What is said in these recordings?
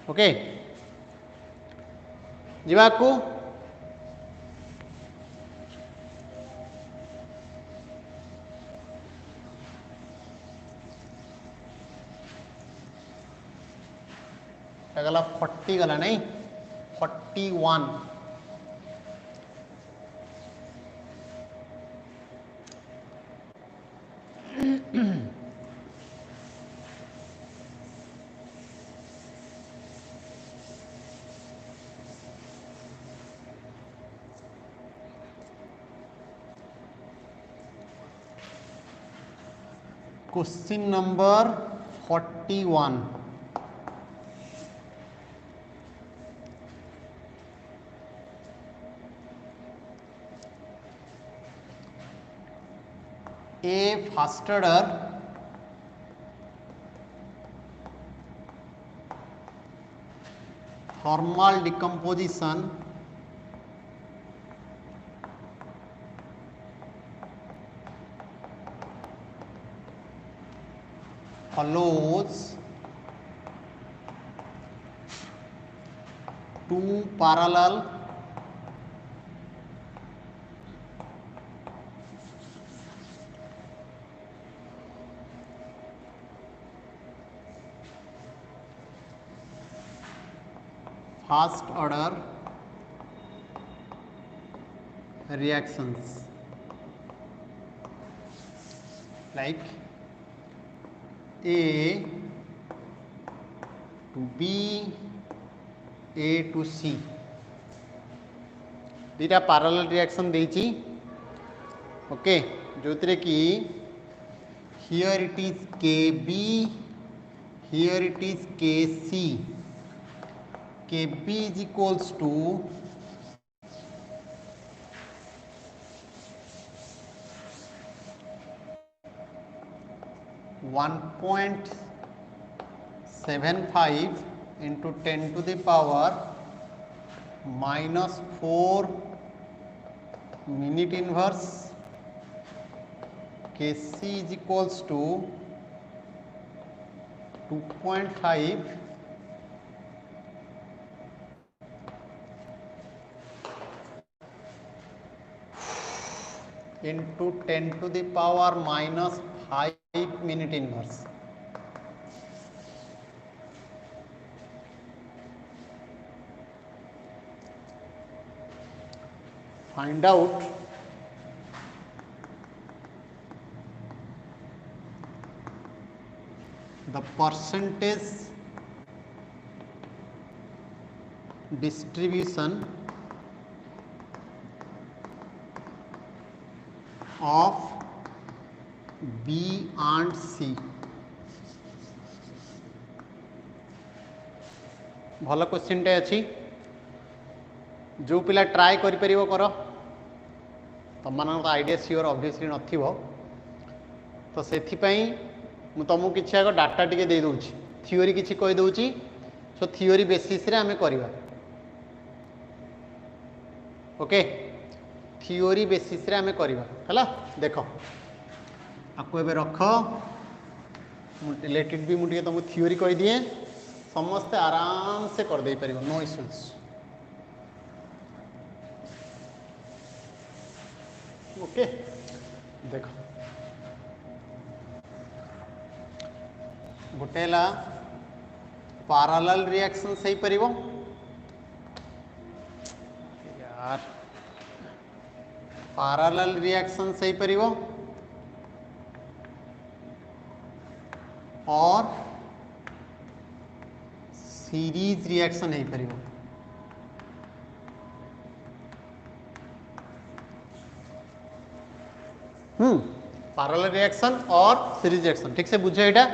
Okay जीवाकू गला 40 गला नहीं 41 question number 41 a first order thermal decomposition follows two parallel first order reactions like A to B, A to C दीटा parallel reaction देची okay जो कि here it is KB, here it is KC, KB is equals to 1.75 into 10 to the power minus 4 minute inverse Kc is equals to 2.5 into 10 to the power minus 5 minute inverse. Find out the percentage distribution of B and C. भल question टे अच्छी जो पिला try कर परिवो करो तुम idea sure obviously नथिबो तो सेथि पई मु तुमको किछि आगो डाटा टिके दे दोछि थियोरी किछि कहि दोछि सो थियोरी बेसिस रे हमें करबा ओके थियोरी बेसिस रे हमें करबा हला देखो आपको एबे रख रिलेटेड भी मुझे तुमको थियोरी कहि दिए समस्ते आराम से कर दे परिबो नो इश्यूज ओके देखो गोटेला पैरेलल रिएक्शन सही परिबो यार पैरेलल रिएक्शन सही परिबो और सीरीज रिएक्शन नहीं परिबो पैरेलल रिएक्शन और सीरीज रिएक्शन ठीक से बुझे एटा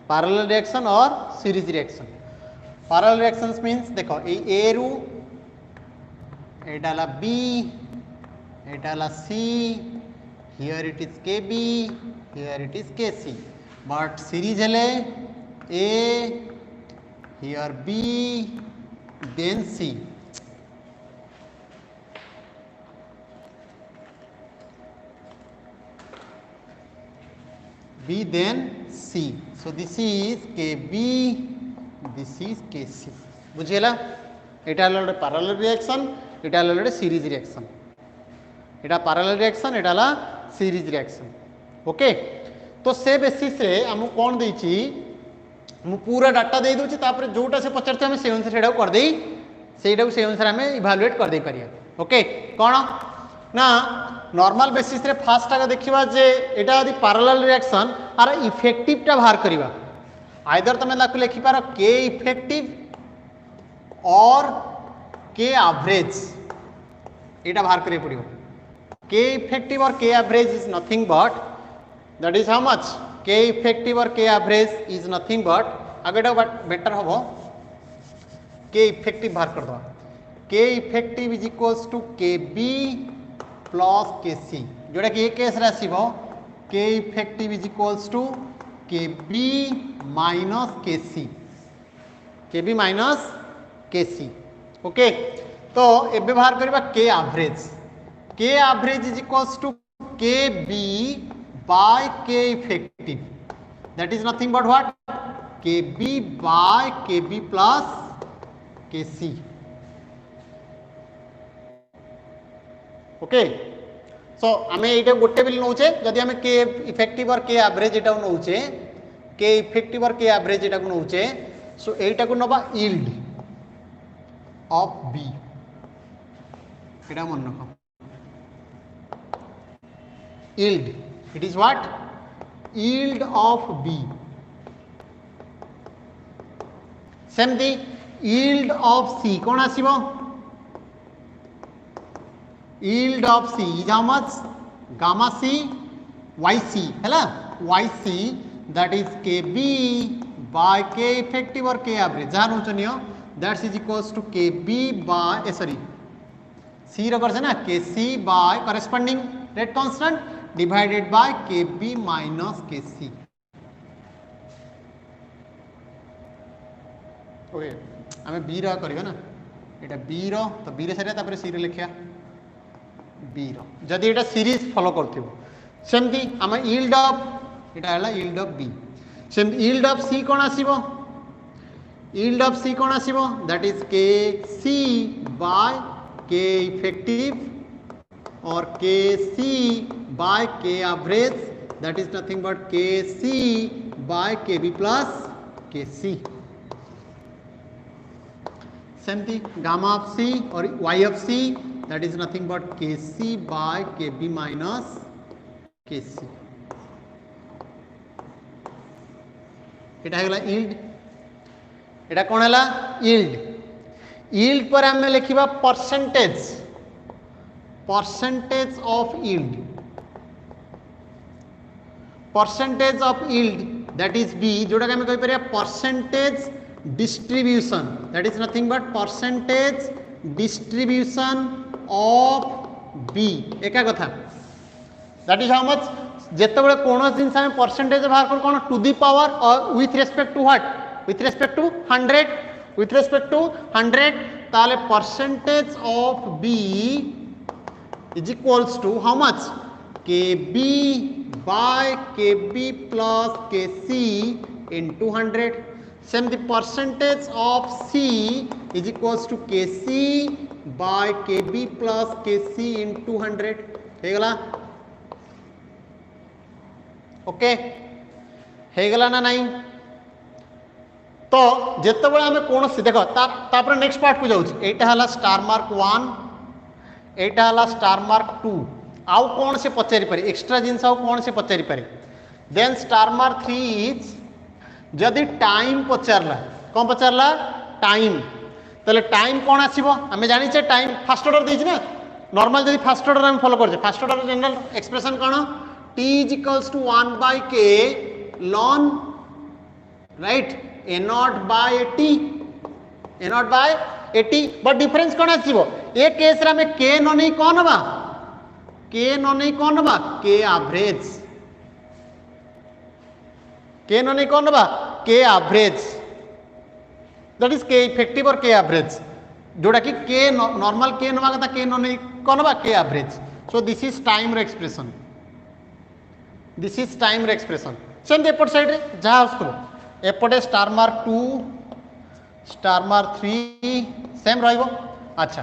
पैरेलल रिएक्शन और series reaction parallel reactions means देखो ए रु एटाला बी एटाला C here it is KB here it is KC but series हेले A here B then C B then C. So this is KB this is KC बुझीला एटा हला parallel reaction एटा हला सीरीज रिएक्शन एटा parallel reaction एटा हला series reaction okay तो से बेसिस रे हम कोन देछि मु पूरा डाटा दे दूची तापर जोटा से पचारते हम से अनुसार सेडा कर देई सेडा से अनुसार हम इवैल्यूएट कर दे परिया ओके कोन ना नॉर्मल बेसिस रे फास्ट आगे देखिबा जे एटा यदि पैरेलल रिएक्शन आर इफेक्टिव टा बाहर करिबा आइदर तमे लाकु लिखि पारो के इफेक्टिव और के एवरेज एटा बाहर करिए पड़िबो के इफेक्टिव और के average is nothing but that is how much के इफेक्टिव और के एवरेज इज नथिंग बट आगे बेटर हम के इफेक्टिव बाहर कर दो के इफेक्टिव इज इक्वल्स टू के बी प्लस के सी जोड़ा कि केस आसो के इफेक्टिव इज इक्वल्स टू के बी माइनस के सी के बी माइनस के सी ओके तो एबे बाहर करबा के एवरेज इज इक्वल्स टू के B by k effective that is nothing but what kb by kb plus kc okay so हमें एटा गोटे बिल नौचे जदि हमें k effective और k average एटा नौचे k effective और k average एटा को नौचे सो एटा को नबा yield of b एटा मन रखो yield it is what yield of b same the yield of c कौन आसीबो yield of c is how much gamma c yc हैला yc that is kb by k effective or k average जहाँ नोचनियो that is equals to kb by sorry c रो करसे ना kc by corresponding rate constant divided by kb minus kc okay हमें b रो करियो ना एटा b रो तो b रे सरे तापर c रे लिखिया b रो जदि एटा सीरीज फॉलो करथिबो सेमती हम यील्ड ऑफ एटा हला yield of b same yield of c कोन आसीबो यील्ड ऑफ c कोन आसीबो that is K c by k effective और K C by K average that is nothing but K C by K B plus K C सेमती gamma of C और Y of C that is nothing but K C by K B minus K C Etah Hella yield एटा कोन हला yield पर हमें लिखिबा percentage of yield that is b जोटा हमें कहि परिया percentage distribution that is nothing but percentage distribution of b एका कथा that is how much जेते बेले कोन जिंस हम परसेंटेज बाहर कर कोन टू द पावर और with respect to what with respect to 100 ताले percentage of b is equals to how much kb by kb plus kc into 100 same the percentage of c is equals to kc by kb plus kc into 100 हे गला okay हे गला ना नहीं तो जेते बेला हमें कोन से देखो तापर नेक्स्ट पार्ट को जाउछ एटा हला स्टार मार्क 1 एटा हला स्टार मार्क 2 आउ कौन से पचारि पारे एक्स्ट्रा जिनस आउ कौन से पचारि पारे देन स्टार मार्क 3 इज जदि टाइम पचारला कौन पचारला टाइम तले टाइम कौन आसीबो हमें जानि छे टाइम फर्स्ट ऑर्डर देछि ना नॉर्मल जदि फर्स्ट ऑर्डर हम फॉलो करछे फर्स्ट ऑर्डर जनरल एक्सप्रेशन कोन t is equals to 1 by k ln right a naught by at but difference कौन आसीबो ए केस रे हमें k न नहीं कोन बा k न नहीं कोन बा k एवरेज k न नहीं कोन बा k average that is k effective और k एवरेज जोड़ा कि k नॉर्मल k नवा कथा k न नहीं कोन बा k average so this is time रे एक्सप्रेशन दिस इज टाइम रे एक्सप्रेशन सेम एपट साइड रे जहा उसको एपटे star mark 2 star mark 3 same रहिबो। अच्छा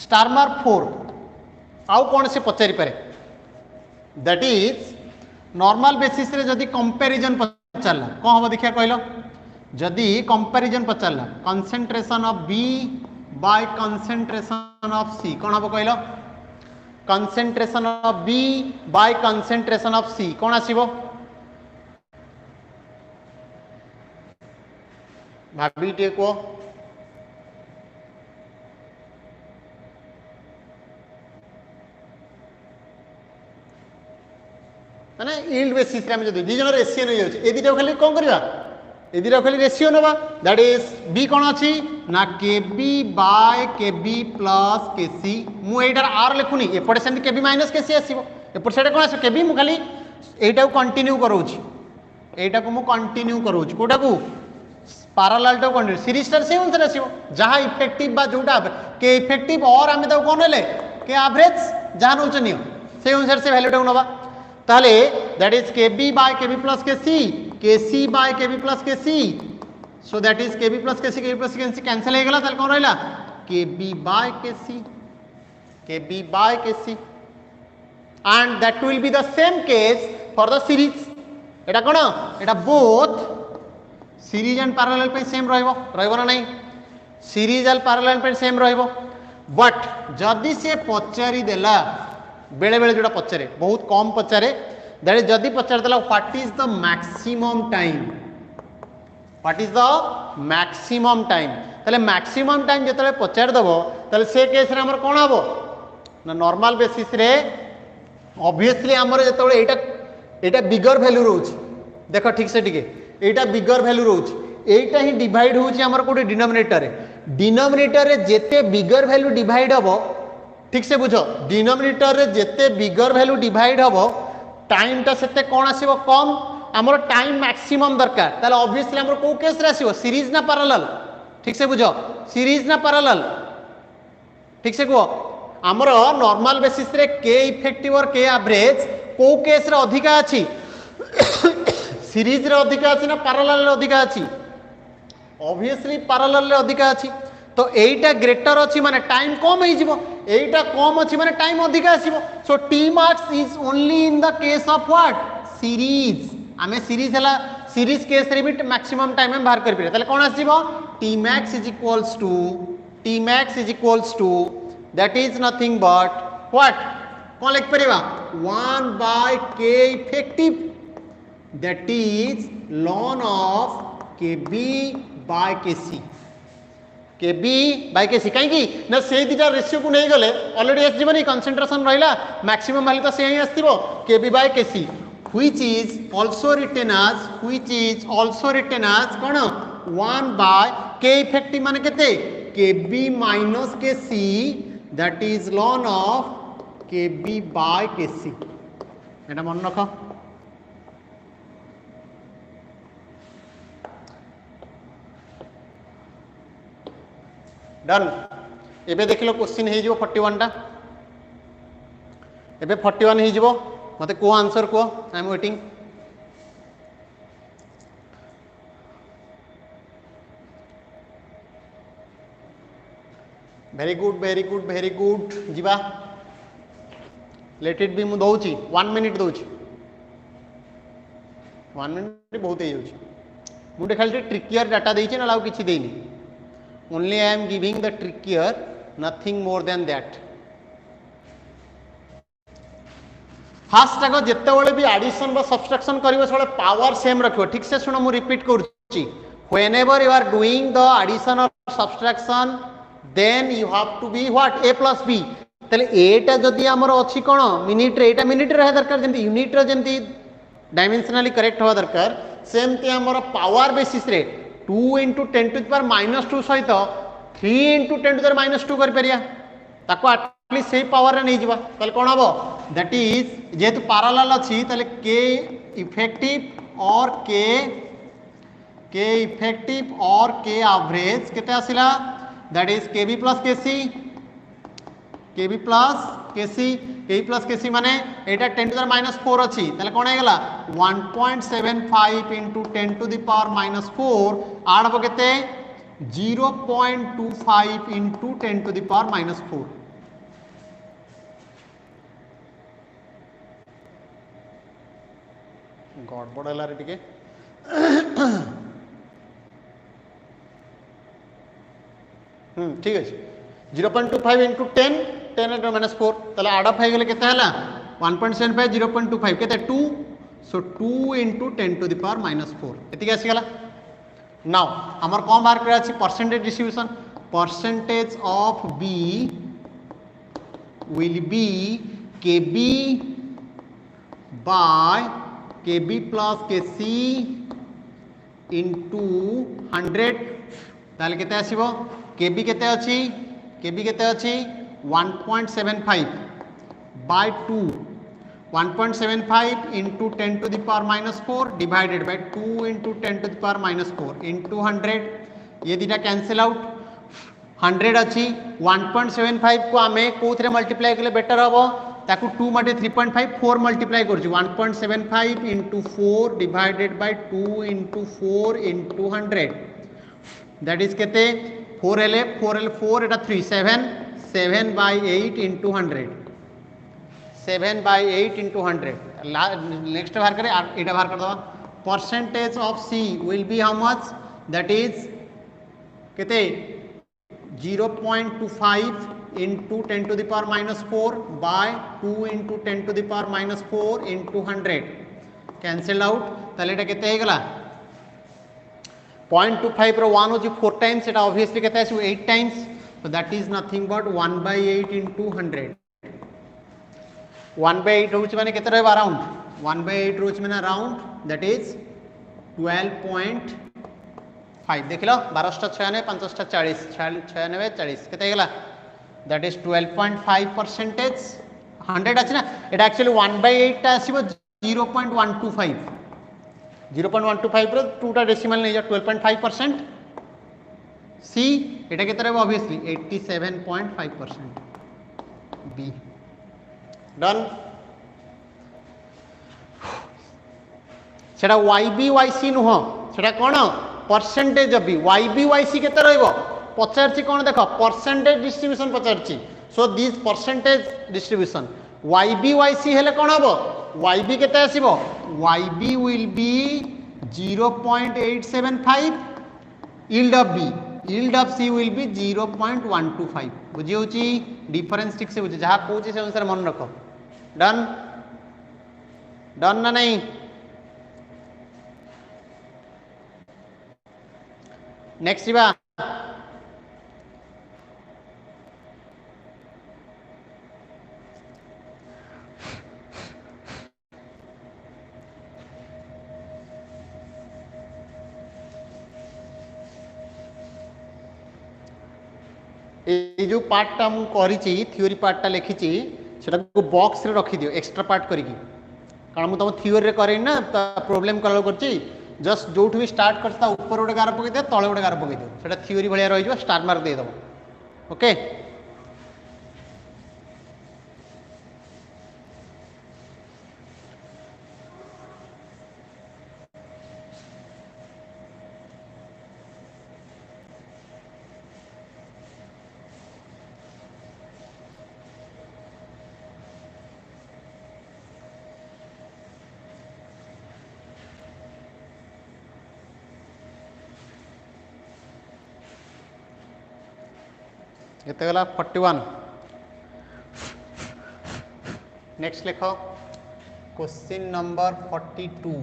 स्टार मार्क 4 आउ कौन से पचारि पारे दैट इज नॉर्मल बेसिस रे जदि कंपैरिजन पचारला कौन हम देखिया कहलो जदि कंपैरिजन पचारला concentration of B by concentration of C कौन हम कहलो concentration of B by concentration of C कौन आसीबो भाभी टे को माने यील्ड बेसिस रे हम जदि दी जन रेशियो नै जाउछ ए दिटा खाली कोन करबा ए दिटा खाली रेशियो नबा दैट इज बी कोन अछि ना kb by kb plus kc मु एटार r लिखुनी एपटे सेंति kb माइनस kc आसीबो एपटे सेटा कोन आसे kb मु खाली एटा को कंटिन्यू करूछ एटा को मु कंटिन्यू करूछ कोटा को पैरेलल टू कंटिन्यू सीरीज टर से अनुसार आसीबो जहां इफेक्टिव बा जोटा के इफेक्टिव और हम तो कोन ले के एवरेज जहां नोचनियो से अनुसार से वैल्यू टा नबा ताले that is kb by kb plus kc by kb plus kc so that is kb plus kc cancel हो गला ताले कोन रहला kb by kc and that will be the same case for the series Etah cone Etah both series and parallel पे same रहइबो ना नहीं series and parallel पे same रहइबो but जदि से पचारि देला बेले बेले जोड़ा पचारे बहुत कम पचारे दैट इज जदि पचार देला what is the maximum time ताले मैक्सिमम टाइम जतले पचार दबो ताले से केस रे हमर कोन हबो ना नॉर्मल बेसिस रे ऑब्वियसली हमर जतले एटा बिगर वैल्यू रहउछ देखो ठीक से ठीक एटा बिगर वैल्यू रहउछ एटा ही डिवाइड होउछ हमर कोटे डिनोमिनेटर रे जेते बिगर वैल्यू डिवाइड हबो ठीक से बुझो डिनोमिनेटर रे जेते बिगर वैल्यू डिवाइड हबो टाइम टा सेते कोन आसीबो कम हमर टाइम मैक्सिमम दरकार ताले ऑब्वियसली हमर को केस रे आसीबो सीरीज ना पैरेलल ठीक से बुझो सीरीज ना पैरेलल ठीक से को हमर नॉर्मल बेसिस रे के इफेक्टिव और के एवरेज को केस रे अधिका अछि सीरीज रे अधिका अछि ना पैरेलल रे अधिका अछि ऑब्वियसली पैरेलल रे अधिका अछि तो एटा ग्रेटर अछि माने टाइम कम हो जिवो एटा कम अछि माने टाइम अधिका आसीबो so T max is only in the case of what series आमे सीरीज हला सीरीज केस रे भी मैक्सिमम टाइम में बाहर कर पिरे ताले कोन आसीबो T max is equals to that is nothing but what कोन लिख परिबा 1 by k effective that is ln of kb by kc kb by kc कहीं ना से दिटा रेशियो को नहीं गले ऑलरेडी एस जीवनी कंसंट्रेशन रहिला मैक्सिमम वैल्यू तो से ही आस्तिबो kb by kc which is also written as कोन 1 बाय k इफेक्टिव माने केते kb minus kc that is ln of kb by kc एटा मन रखो डन एबे देखिलो क्वेश्चन हे जिवो 41 टा एबे 41 हे जिवो मते को आंसर को I am waiting very good जीवा लेट इट बी मु दउची 1 मिनिट दउची 1 मिनिट बहुत हे जाउची मुटे खाली ट्रिकियर डाटा देइची ना लाउ किछि देइनी only I am giving the trickier nothing more than that fast आगो जेते बेले भी एडिशन बा सब्ट्रैक्शन करिवो सेले पावर सेम रखिवो ठीक से सुनो मु रिपीट करूची whenever you are doing the addition or subtraction then you have to be what a plus b तले एटा जदी हमर अछि कोन मिनिट रे एटा मिनिट रे दरकार जेंति यूनिट रे जेंति डायमेंशनली करेक्ट हो दरकार सेमति हमर पावर बेसिस रे 2 into 10 to the power minus 2 सहित 3 into 10 to the minus 2 कर परिया ताको एटलीस्ट से पावर रे नै जिबा तले कोन हबो दैट इज जेतु पैरेलल अछि तले k इफेक्टिव और k एवरेज केते आसिला that is kb plus kc माने एटा 10 to the minus 4 अछि तले कोन हेगला 1.75 into 10 to the power minus 4 आड हबो केते 0.25 into 10 to the power minus 4. गड़बड़ है टिके ठीक अच्छे 0.25 इंटू 10 10 माइनस 4 ताले आड अफ होगले केते हला 1.75 0.25 केते 2 so 2 into 10 to the power minus 4 एतिके आसी गला नाउ हमर कोन बार करे अछि percentage distribution percentage of B will be kb by kb plus kc into 100 ताले केते आसीबो kb केते अछि kb केते अछि 1.75 by 2 1.75 into 10 to the power minus 4 divided by 2 into 10 to the power minus 4 into 100 ये दिटा कैंसिल आउट 100 अच्छी 1.75 को आमे कोथरे मल्टीप्लाई कले बेटर हबो ताकू 2 मटे 3.5 4 multiply करछु 1.75 into 4 divided by 2 into 4 into 100 that is केते 4 ले 4 एटा 3 7 by 8 into 100 7 by 8 into 100 next बार करे एटा बार कर दो percentage of C will be how much that is केते 0.25 into 10 to the power minus 4 by 2 into 10 to the power minus 4 into 100 cancelled out ताले एटा केते हे गला 0.25 रो 1 होची 4 टाइम्स एटा ऑब्वियसली केते आसी 8 times so that is nothing but 1 by 8 into 100 1 by 8 होची माने केते रहबा अराउंड 1 by 8 होची माने अराउंड that is 12.5 देख लो 1296 540 96 40 केते गेला दैट इज 12.5 परसेंटेज 100 अछि ना एटा एक्चुअली 1 by 8 ता आसीबो 0.125 0.125 रो 2 टा डेसिमल नै जा 12.5% सी एटा केते रहबो ऑब्वियसली 87.5% बी डन सेटा YB YC नुह सेटा कोन percentage of B YB YC केते रहइबो पचारछि कोन देखो परसेंटेज डिस्ट्रीब्यूशन पचारछि so this percentage distribution YB YC हेले कोन हबो YB केते आसीबो YB will be 0.875 yield of B yield of C will be 0.125 बुझी होची डिफरेंस ठीक से बुझी जहा कहूची से अनुसार मन रखो डन डन ना नहीं नेक्स्ट जीवा ये जो पार्टा मु करिछि थ्योरी पार्टा लिखिछि सेटा को बॉक्स रे रखि दियो एक्स्ट्रा पार्ट करिकि कारण मु तम थ्योरी रे करै ना प्रॉब्लम कल करछि जस्ट जोठ भी स्टार्ट करता ऊपर गोटे गार पकई दे तले गोटे गार पकई दे सेटा थ्योरी भलिया रहि स्टार मार्क दे दबो ओके केते गला 41 नेक्स्ट लिखो question number 42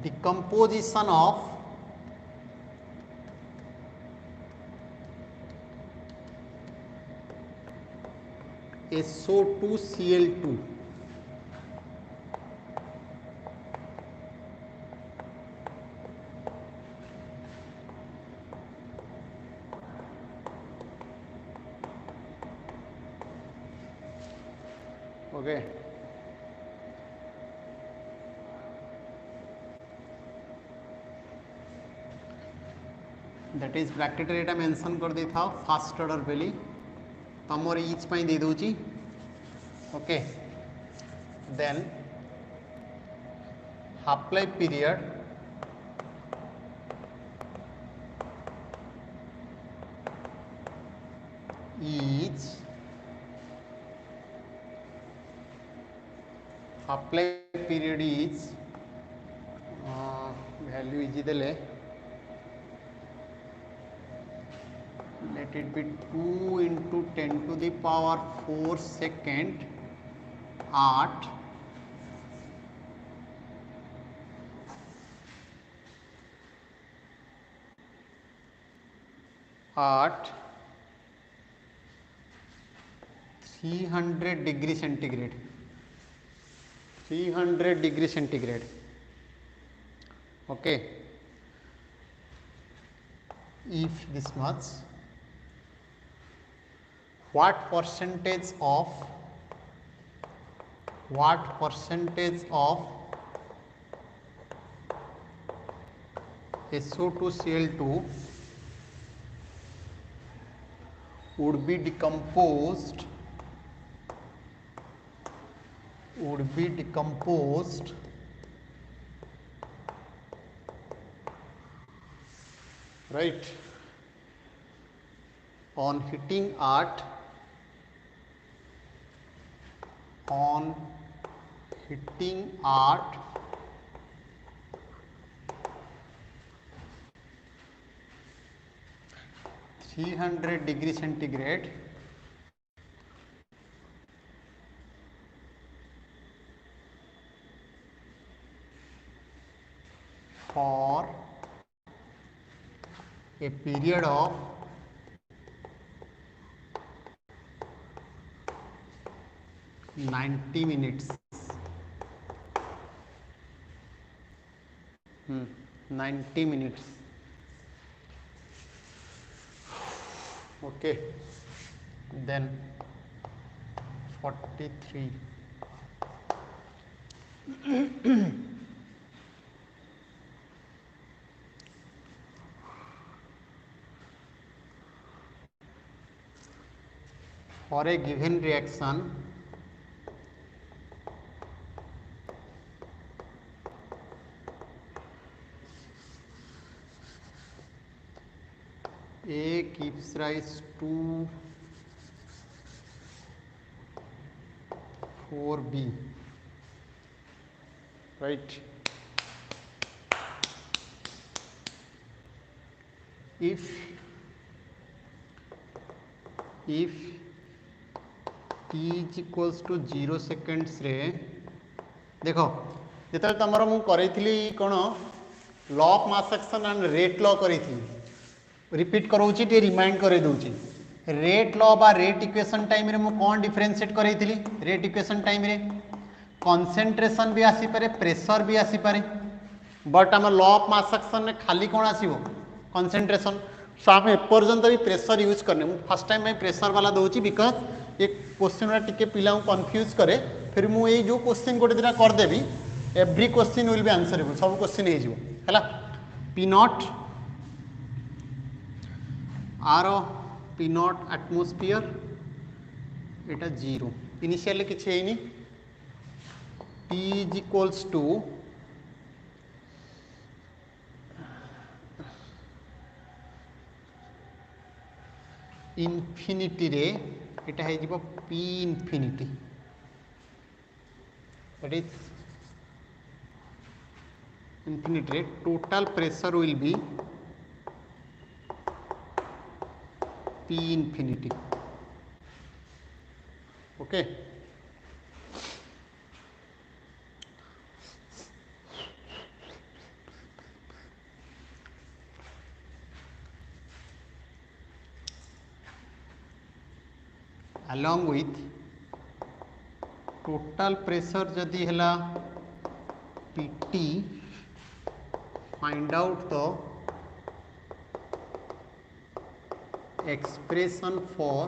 decomposition of SO2Cl2 okay that is bracket रे एटा मेंशन कर दे था फर्स्ट ऑर्डर बेली तमर ईच पई दे दोची okay then half life period is half life period is value is dele let it be 2 into 10 to the power 4 second at at 300 degree centigrade 300 degree centigrade okay if this much what percentage of SO2 Cl2 would be decomposed right on hitting at 300 degree centigrade for a period of 90 minutes 90 minutes okay then 43 for a given reaction A gives rise to 4B right if t is equals to 0 seconds रे देखो जिते तुम मु करी कौन law of mass action and rate law करी repeat कराऊँगी टे remind कर दूची रेट लॉ बा रेट इक्वेशन टाइम रे मु कौन डिफरेंशिएट करी रेट इक्वेशन टाइम रे कंसंट्रेशन भी आसी पारे प्रेशर भी आसी पारे बट आम लॉ ऑफ मास एक्शन में खाली कौन आसीबो कंसंट्रेशन सो आम एपर्यंत भी प्रेशर यूज करने मु फर्स्ट टाइम में प्रेशर वाला दूची बिकज ये क्वेश्चन टिके पिला कन्फ्यूज करे फिर मुझे जो क्वेश्चन गोटे दिन करदेवी every question will be answerable सब क्वेश्चन है P not are P not atmosphere एटा 0 इनिशियली किसी है T is equals to infinity रे एटा है जीवो P infinity that is infinity रे total pressure will be P infinity okay along with total pressure जदि है PT find out the expression for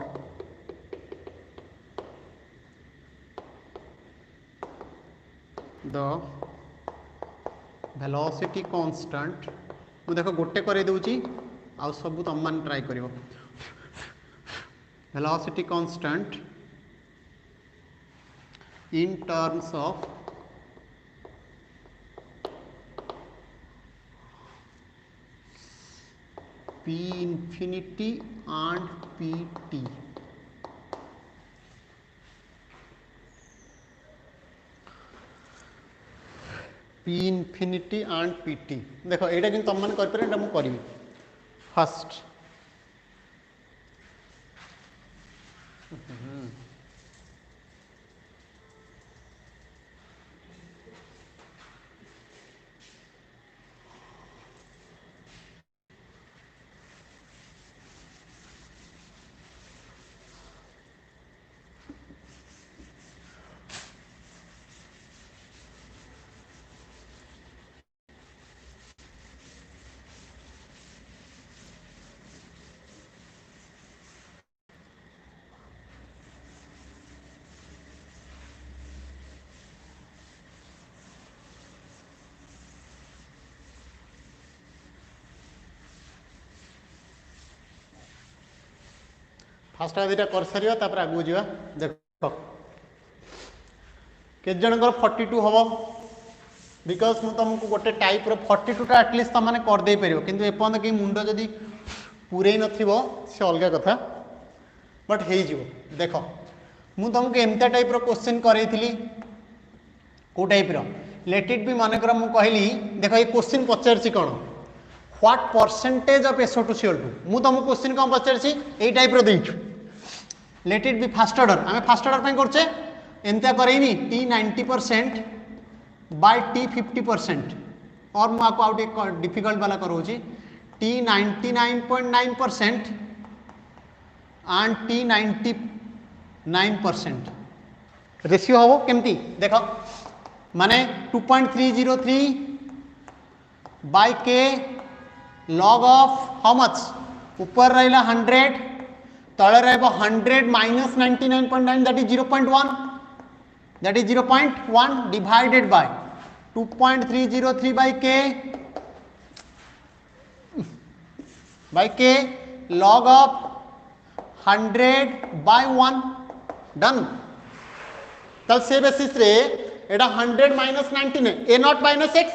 the velocity constant मु देखो गोटे कर दूची आउ सब तुम मान ट्राई कर velocity constant in terms of P infinity and PT. P infinity and PT. देखो एटा कि तुम मैंने कर फर्स्ट फास्ट दुटा कर सारे आगू जा देख के जनकर 42 हम बिकज मुझे तुमको गोटे टाइप 42 एटलिस्ट तुम मैंने करदे पार कि एपर्तंत कहीं मुंड जदि पूरे नथिबो से अलग कथा बट हो देख मुझे तुमको एमती टाइप क्वेश्चन करें कौ टाइप लेट इट बी मानकर मुझे कहली देख ये क्वेश्चन पचार कौन व्हाट परसेंटेज ऑफ SO2 मुझे तुमको क्वेश्चन कौन पचार यही type late it B fast order आम फास्ट ऑर्डर करचे एमती करें T 90% बाय T 50% और मुझे डिफिकल्ट वाला कराऊँ T 99.9% एंड T 99% रेशियो हम केमती देख माने 2.303 bye K log of how much ऊपर रहा 100 तले रहा 100 minus 99.9 that is 0.1 that is 0.1 divided by 2.303 by K log of 100 by 1 done तल से बेसिस रे एटा 100 minus 99 a naught minus x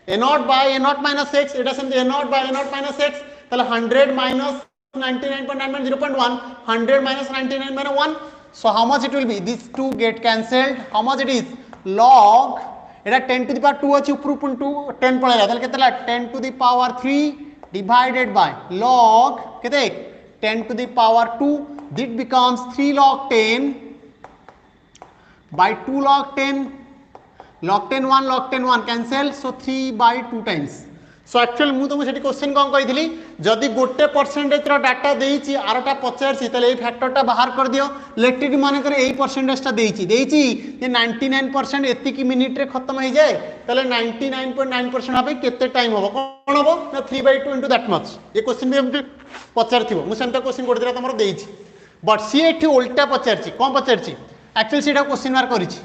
a naught by a naught minus x Etah same a naught by a naught minus x तल 100 minus 99.9 0.1 100 minus 99 minus 1 so how much it will be these two get cancelled how much it is log Etah 10 to the power 2 अछि ऊपर 2 10 पळेला तल केतला 10 to the power 3 divided by log केते 10 to the power 2 this becomes 3 log 10 by 2 log 10 log 10 1 log 10 1 cancel so 3 by 2 times so actually मु तुमको सेठी question कोन कहितली जदि गोटे percentage रो data देइची आरटा पचारसी तले ए फैक्टरटा बाहर कर दियो लेट इट माने करे एई परसेंटेजटा देइची जे 99% एति की मिनिट रे खत्म हो जाए तले 99.9% हाबे केते टाइम होबो कोन होबो ना 3/2 इनटू दैट मच ये क्वेश्चन भी हमके पचारथिबो मु सेमता क्वेश्चन कोड दिला तमरो देइची बट सी एठी उल्टा पचारची कोन पचारची एक्चुअली सीटा क्वेश्चन मार्क करिची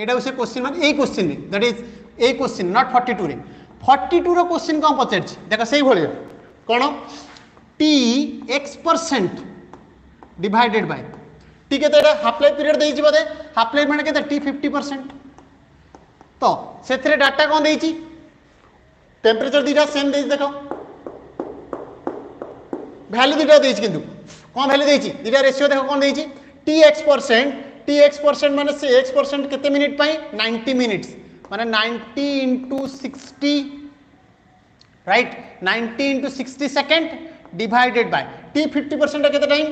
एटा से क्वेश्चन मार्क ए क्वेश्चन रे that is a question not 42 रे 42 रो क्वेश्चन कोन पचारची देखा सही भलिया कोन T x% divided by T केते एटा हाफ लाइफ पीरियड देइची बदे हाफ लाइफ माने केते T 50% तो सेथरे डाटा कोन देइची टेंपरेचर दीटा सेम देइची देखो वैल्यू दीटा देइची किंतु कोन वैल्यू देइची दीटा रेशियो देखो कोन देइची T x% माने से x% केते मिनिट पाई 90 मिनिट्स माने 90 into 60 right 90 into 60 second divided by T 50% केते time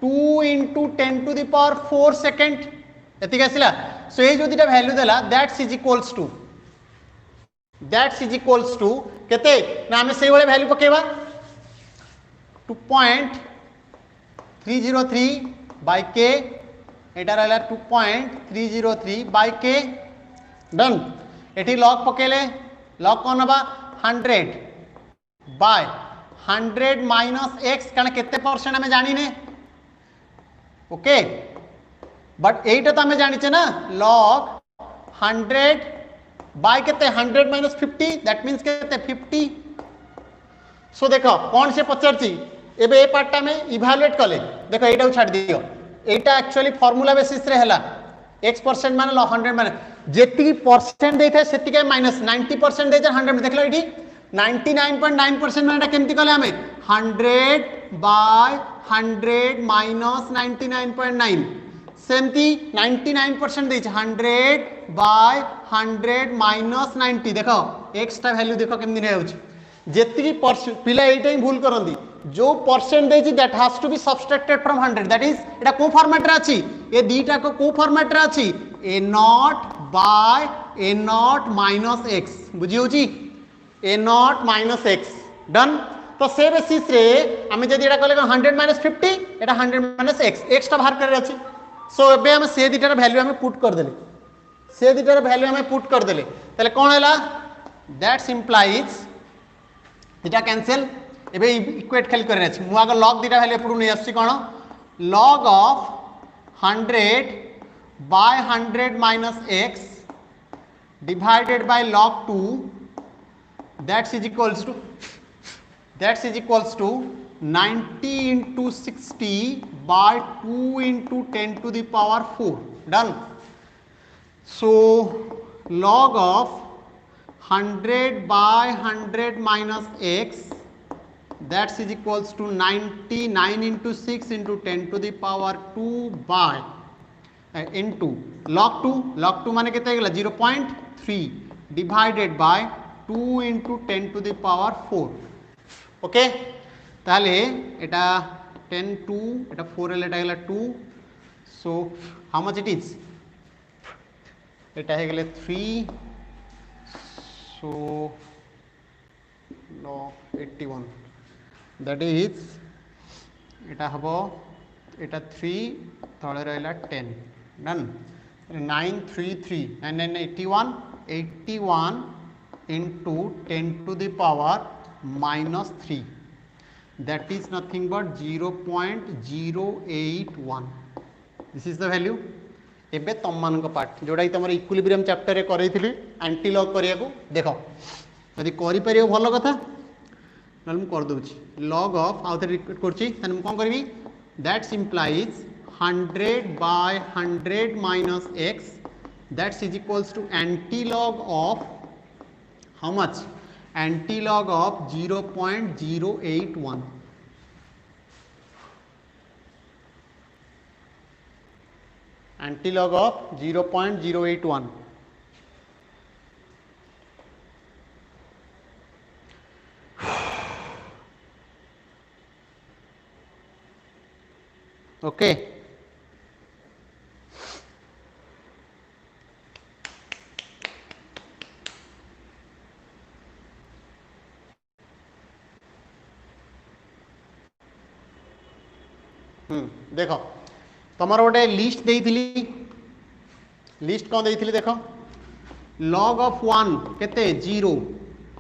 2 into 10 to the power 4 second एति आसिला सो ए जो दिटा वैल्यू देला दैट्स इज इक्वल्स टू केते ना हमें सही वाले वैल्यू पकेबा 2.303 by K एटा रहला 2.303 by K डन एटी लॉग पकेले लॉग कोन हबा 100 बाय 100 माइनस x कारण केते परसेंट हमें जानी ने ओके बट एटा तो हमें जानी छे ना लॉग 100 बाय केते 100 माइनस 50 दैट मींस केते 50 सो देख कौन से पचारची एबे ए पार्टा में इभालुएट कले देख एटा छाड़ दियो एटा एक्चुअली फार्मूला बेसिस रे हला x% माने 100 माने जेति परसेंट देथे सेति के माइनस 90% देजे 100 देखलो एठी 99.9% माने केमति कले हमें 100 बाय 100 माइनस 99.9 सेमती 99% देछ 100 बाय 100 माइनस 90 देखो x टा वैल्यू देखो केमति नै होछ जेति पिला एटा ही भूल करंदी जो परसेंट देछि that has to be subtracted from 100 that is एटा को फॉर्मेट रे अछि ए दीटा को फॉर्मेट रे अछि a not by a not minus x बुझी होछि a not minus x done तो से बेसिस रे हमें जदी एटा कहले 100 माइनस 50 एटा 100 माइनस x टा बाहर करे अछि सो एबे हम से दीटार वैल्यू हमें पुट कर देले से दीटार वैल्यू हमें पुट कर देले तले कोन हैला दैट्स इंप्लाइज दीटा कैंसिल एबे इक्वेट खाली करने अछि मु आगे log दीटा वैल्यू पुरु नै आछि कोन log of 100 by 100 minus x divided by log 2 that is equals to 90 into 60 by 2 into 10 to the power 4 done so log of 100 by 100 minus x that is equals to 99 into 6 into 10 to the power 2 by into log 2 माने केते गेला 0.3 divided by 2 into 10 to the power 4 okay ताले एटा 10 2 एटा 4 एटा गेला 2 so how much it is एटा हे गेले 3 so no 81 that is एटा हबो एटा 3 तळे रहला 10 done 933 81 into 10 to the power minus 3 that is nothing but 0.081 this is the value एबे तम मान को पार्ट जोड़ा तुम इक्विलिब्रियम चैप्टर रे करैथिली एंटी लॉग करिया को देखो यदि करि परियो भलो कथा नल मु कर दोछि log of आउ थे रिपीट करछि तने मु कोन करबी that's implies 100 by 100 minus x that is equals to anti-log of how much anti-log of 0.081 anti-log of 0.081 okay देख तुम गोटे लिस्ट देइथिली लिस्ट कौन देइथिली देख log of 1 केते 0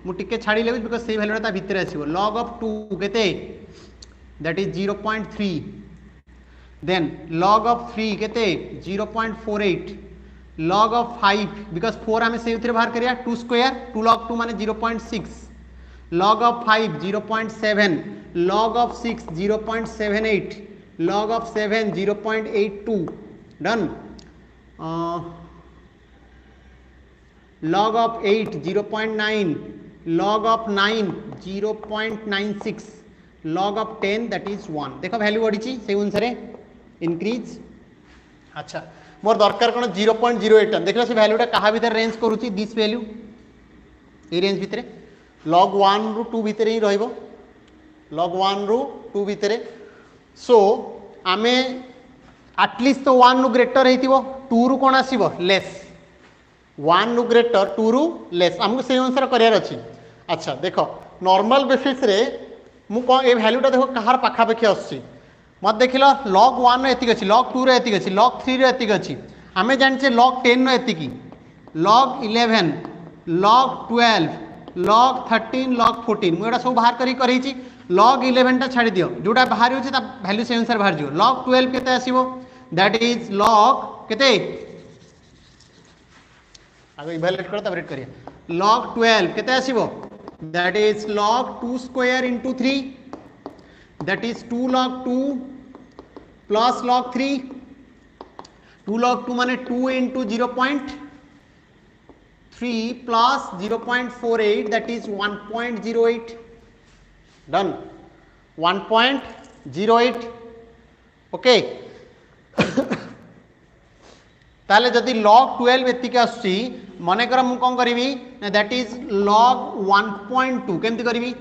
मु टिके छाड़ी लेबी बिकॉज़ से वैल्यू ता भीतर आसीबो log of 2 केते that is 0.3 then log of 3 केते 0.48 log of 5 बिकॉज़ 4 हमें से उतरे बाहर करिया 2 स्क्वायर 2 log 2 माने 0.6 log of 5 0.7 log of 6 0.78 log of 7 0.82 done log of 8 0.9 log of 9 0.96 log of 10 that is 1 देखो वैल्यू बढ़ी से अनुसार इंक्रीज अच्छा मोर दरकार कोन 0.08 देखला से वैल्यूटा कहा भीतर रेंज करूची दिस वैल्यू ए रेंज भीतर log 1 रु 2 भीतर ही रहइबो log 1 रु 2 भीतर सो आमे एटलिस्ट तो 1 रु ग्रेटर हेतिबो 2 रु कोन आसीबो लेस 1 रु ग्रेटर 2 रु लेस हमको से अनुसार करियर अछि अच्छा देखो नॉर्मल बेसिस रे मु को ए वैल्यूटा देखो कहार पाखा पाखी आछि मत देखिलो log 1 रे एतिक अछि log 2 रे एतिक अछि log 3 रे एतिक अछि हमें जानछे log 10 रे एतिकी log 11 log 12 log 13 log 14 मु एटा सब बाहर करी छी log 11 टा छाड़ी दियो जोटा बाहर होछि ता वैल्यू से अनुसार बाहर जियो log 12 केते आसीबो दैट इज log केते आगे इवैल्यूएट करो तब रेट करिया log 12 केते आसीबो that is log 2 square into 3, that is 2 log 2 plus log 3. 2 log 2 माने 2 into 0.3 plus 0.48, that is 1.08. done. 1.08. Okay ताले जदि log 12 एतिके आसुची मने कर मु कोन करबी ना दैट इज log 1.2 केमति करबी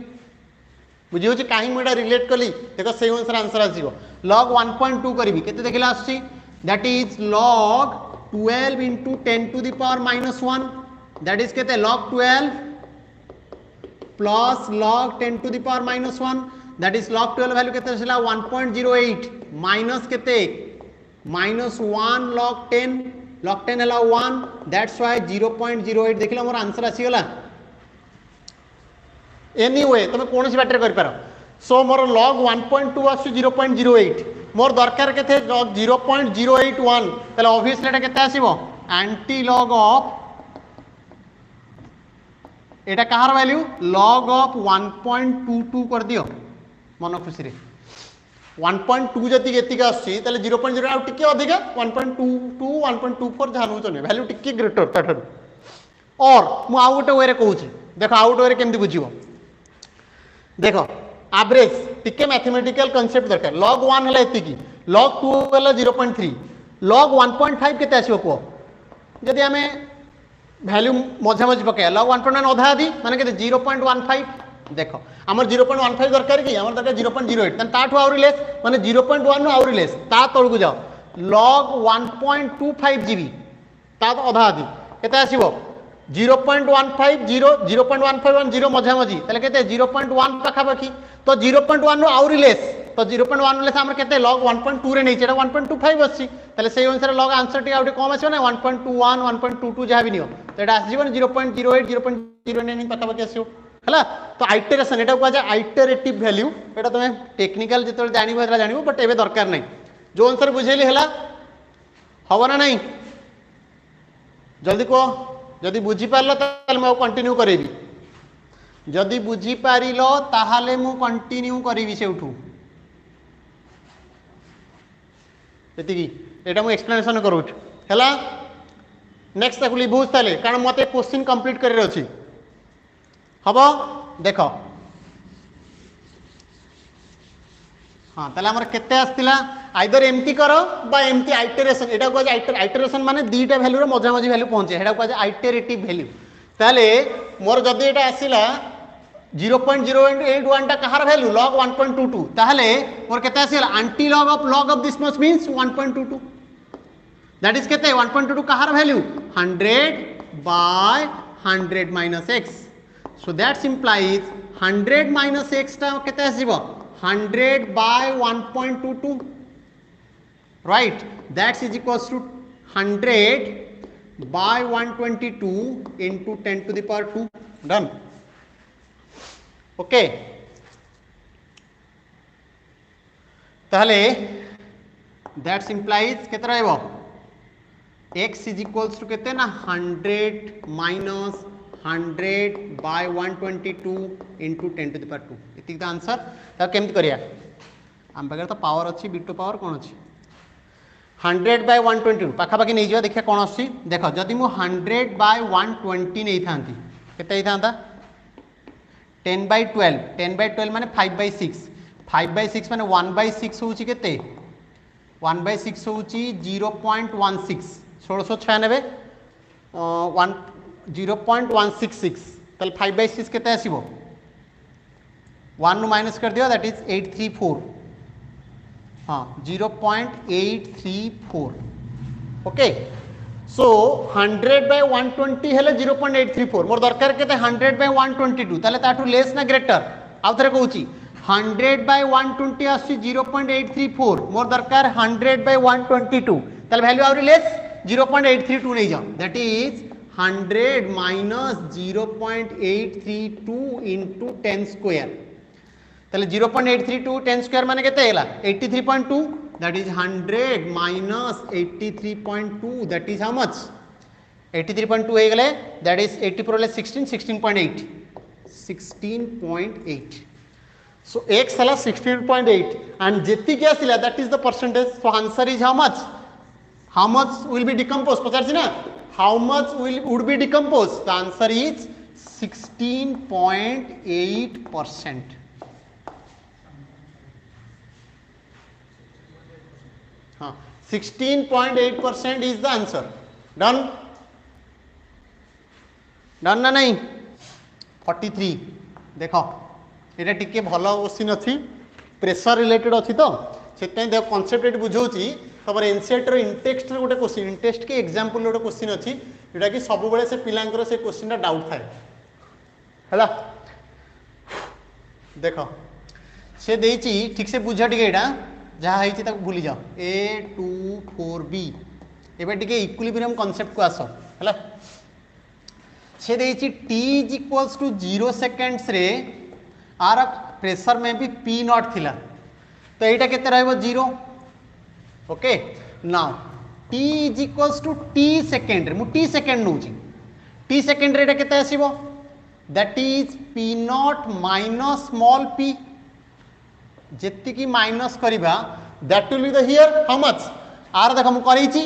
बुझी होची काहे मुडा रिलेट कली देखो सेही अनुसार आंसर आसीबो log 1.2 करबी केते देखिला आसुची that is log 12 into 10 to the power minus 1, that is केते log 12 plus log 10 to the power minus 1, that is log 12 value केते आसिला 1.08 minus केते minus 1 log 10 है 1, that's why 0.08 देखिला मोर आंसर आसी गला एनीवे तुम कौन सी बाटर कर पार सो मोर log 1.2 आसु 0.08 मोर दरकार केते log 0.081 तले ऑब्वियसली एटा केते आसीबो anti log of Etah Kahar value log of 1.22 कर दियो मन खुशी रे 1.2 जति एतिक आसी तले 0.0 आ टिके अधिक 1.22 1.24 जानू चने वैल्यू टिके ग्रेटर ताठर और मु आउ गोटे वे रे कहूची देखो आउ गोटे वे रे केमति बुझिबो देखो एवरेज टिके मैथमेटिकल कांसेप्ट दरकार log 1 हला एतिकी log 2 हला 0.3 log 1.5 केते आसीबो को जदि हमें वैल्यू मझा मझी पके log 1.1 अधा आदि माने केते 0.15 देखो हमर 0.15 दरकार कि हमर दरकार 0.08 तन ताठो आउरी लेस माने 0.1 नो आउरी लेस ता तळ को जाओ log 1.25 जीबी ता तो अधा आदि केते आसीबो 0.15 0.151 मझा मझी तले केते 0.1 पाखा पाखी तो 0.1 नो आउरी लेस तो 0.1 लेस हमर केते log 1.2 रे नै छेडा 1.25 आसी तले सेही अनुसार log आंसर टी आउटे कम आसीबो ना 1.21 1.22 जहा भी नियो तो एटा आसी जीवन 0.08 0.09 पाखा पाखी आसीबो हला तो आइटरेशन एटा को जाय आइटरेटिव वैल्यू एटा तुमे टेक्निकल जेतल जानिबो एटा जानिबो बट एबे दरकार नै जो आंसर बुझेली हला हबो ना नै जल्दी को जदि बुझी पारलो ताले मु कंटिन्यू करेबी जदि बुझी पारिलो ताहाले मु कंटिन्यू करेबी सेउठू एतिकी एटा मु एक्सप्लेनेशन करूछ हला नेक्स्ट ताकू लिबुस ताले कारण मते क्वेश्चन कंप्लीट करे अछि हबो देखो हाँ ताले हमर केते आस्तिला आइदर एमती करो बा एमती आइटरेशन एटा को आइटरेशन माने दीटा वैल्यू रे मझा मझी वैल्यू पहुंचे एटा को आइटरेटिव वैल्यू ताले मोर जदी एटा आसिला 0.081 टा कहार वैल्यू log 1.22 ताले मोर केते आसिला anti log of this much means 1.22 that is केते 1.22 कहार value 100/100 minus x so that implies 100 minus x टा केते आसीबो 100/1.22 right that is equals to 100/122 into 10 to the power 2 done okay ताहले that implies केते रहइबो x is equals to केते ना 100 minus 100/122 into 10 to the power 2 इतिक answer ता केमति करिया हम बगर तो पावर अछि b2 पावर कोन अछि 100/122 पाखा पाखी नहीं जियो देखिया कोन अछि देखो जदि मु 100/120 नहीं थांती केते ही थांता 10/12 माने 5/6 5/6 माने 1/6 होउची केते 1/6 होउची 0.16 1696 0.166 तल 5/6 केते आसीबो 1 नु माइनस कर दियो दैट इज 834 हाँ 0.834 ओके सो 100/120 हेले 0.834 मोर दरकार केते 100/122 ताले ताठू लेस ना ग्रेटर आउ थरे कहूची 100/120 आसी 0.834 मोर दरकार 100/122 ताले वैल्यू आउरी लेस 0.832 नहीं जाओ that is 100 minus 0.832 into 10 square ताले 0.832 10 square माने केते हैला 83.2 that is 100 minus 83.2 that is how much 83.2 हे गले that is 80 pro 16 16.8 16.8. So x है 16.8 and जेति क्या सिला that is the percentage. So answer is how much? How much will be decomposed? पचार ना? How much would be decomposed? The answer is 16.8%. हाँ 16.8% is the answer. Done? Done ना नहीं? 43 देखो ये टिके भल क्वेश्चन अच्छी प्रेशर रिलेटेड अच्छी तो से देख कनसेप्ट बुझाऊँगी तब एनसीईआरटी इंटेक्स्ट गोटे क्वेश्चन इंटेक्स्ट के एग्जांपल गोटे क्वेश्चन अच्छी जोटा कि सब बेले से पिलांकर से क्वेश्चन डाउट थाए है देख से देती ठीक से बुझा टे यहाँ जहाँ है भूली जाओ A24B एवं टे इक्विलिब्रियम कॉन्सेप्ट को आस है से देती T is equals to 0 seconds रे आर प्रेशर में भी P0 थिला तो यहाँ केते रहइबो 0 okay now T is equals to T second मु T सेकेंड नउची T सेकेंड रे केते आसीबो that is P0 minus small p जेति की माइनस करिबा that will be the here how much आर देखो मु करिछि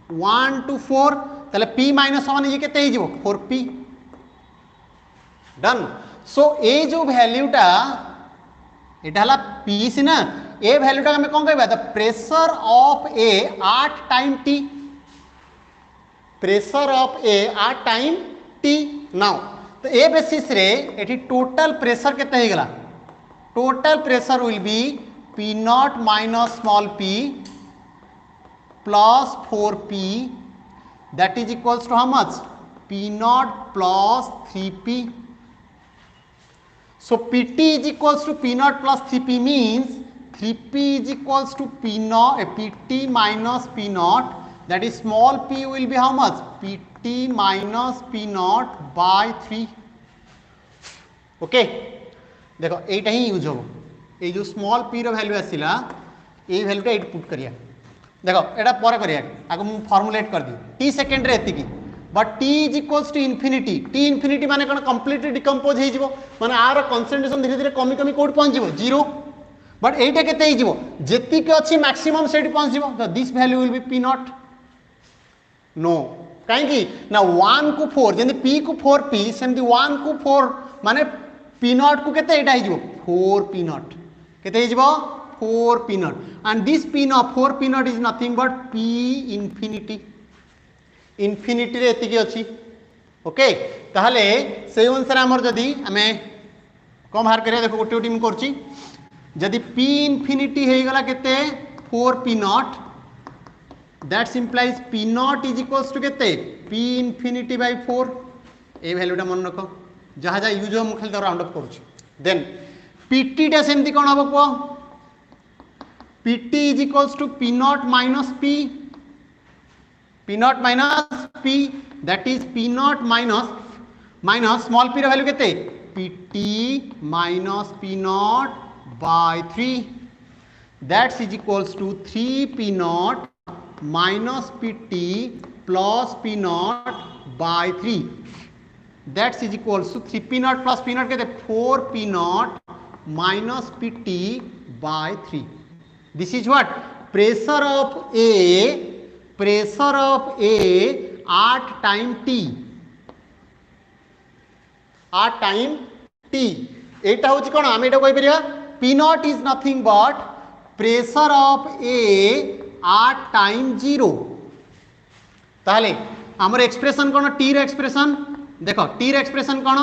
1 to 4 ताले p माइनस 1 ये केते हिजिबो 4p डन सो ए जो वैल्यूटा एटा हला p सिना ए वैल्यूटा हमें कोन कहबा the pressure of A at time t pressure of A at time t now तो ए बेसिस रे एठी टोटल प्रेशर केते हे गला total pressure will be P0 minus small p plus 4p that is equals to how much P0 plus 3p so Pt is equals to P0 plus 3p means 3p is equals to P0 Pt minus P0 that is small p will be how much Pt minus P0 by 3 okay देखो एटा ही use हो ए जो small p रो value आसिला ए वैल्यूटा eight put करिया देखो एटा पर करिया आगो मु formulate कर दी t सेकंड रे एतिकी but t is equals to infinity t infinity माने कोन कंप्लीटली डिकंपोज हे जिवो माने आर कंसंट्रेशन धीरे धीरे कमी कमी कोड पहुंच जिवो 0 बट एटा केते हे जिवो जेति के अछि मैक्सिमम सेट पहुंच जिवो तो this value will be p0 no काहे कि ना 1 को 4 जंदी p को 4p सेमदी 1 को 4 माने p0 को केते एटा हे जिवो 4p0 केते हे जिवो 4p0 and this p0 4p0 is nothing but p infinity infinity रे एतिकी अछि ओके ताहले से अनुसार हमर जदी हमें कम हार करे देखो गोटे टीम करछि जदी p इनफिनिटी हे गला केते 4p0 that implies p0 is equals to केते p इनफिनिटी बाय 4 ए वैल्यूटा मन रखो जहा जा यूज हम खाली राउंड अप करछि देन pt टा सेमती कोन हबो को pt is equals to p0 minus p P0 minus P that is P0 minus small p ର value केते PT minus P0 by 3 that is equals to 3P0 minus PT plus P0 by 3 that is equals to 3P0 plus P0 केते 4P0 minus PT by 3 this is what pressure of A at time t एटा होची कोन हम एटा कहि परिया P0 is nothing but pressure of A at time 0 ताले हमर expression कोन t रे expression देखो t रे एक्सप्रेशन कोन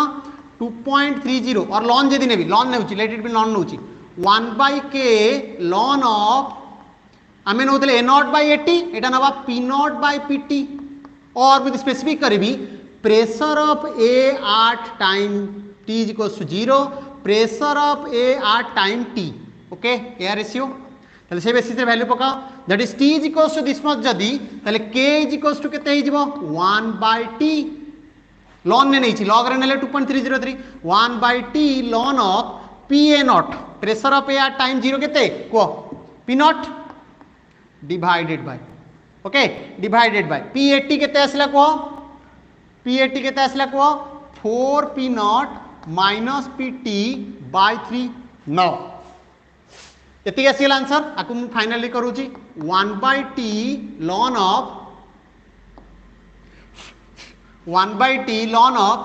2.30 और ln जदी नेबी ln नेउची लेट इट बी ln नेउची 1/k ln of आमे नोतले a0 by 80 एटा नबा p0 by pt और विद स्पेसिफिक करबी pressure of a at time t is equals to 0 pressure of a at time t okay air ratio ताले से basis रे value पकाओ that is t is equals to this much जदी ताले k is equals to केते हि जिवो 1 by t ln ने नै छि log रे नेले 2.303 1 by t ln of pa0 pressure of a at time 0 केते को p0 divided by okay divided by p80 केते आसला को पीएटी केते आसला को 4p not minus PT bye 3 9 एति आसीला आंसर आकु मु फाइनली करूची 1/t ln of 1/t ln of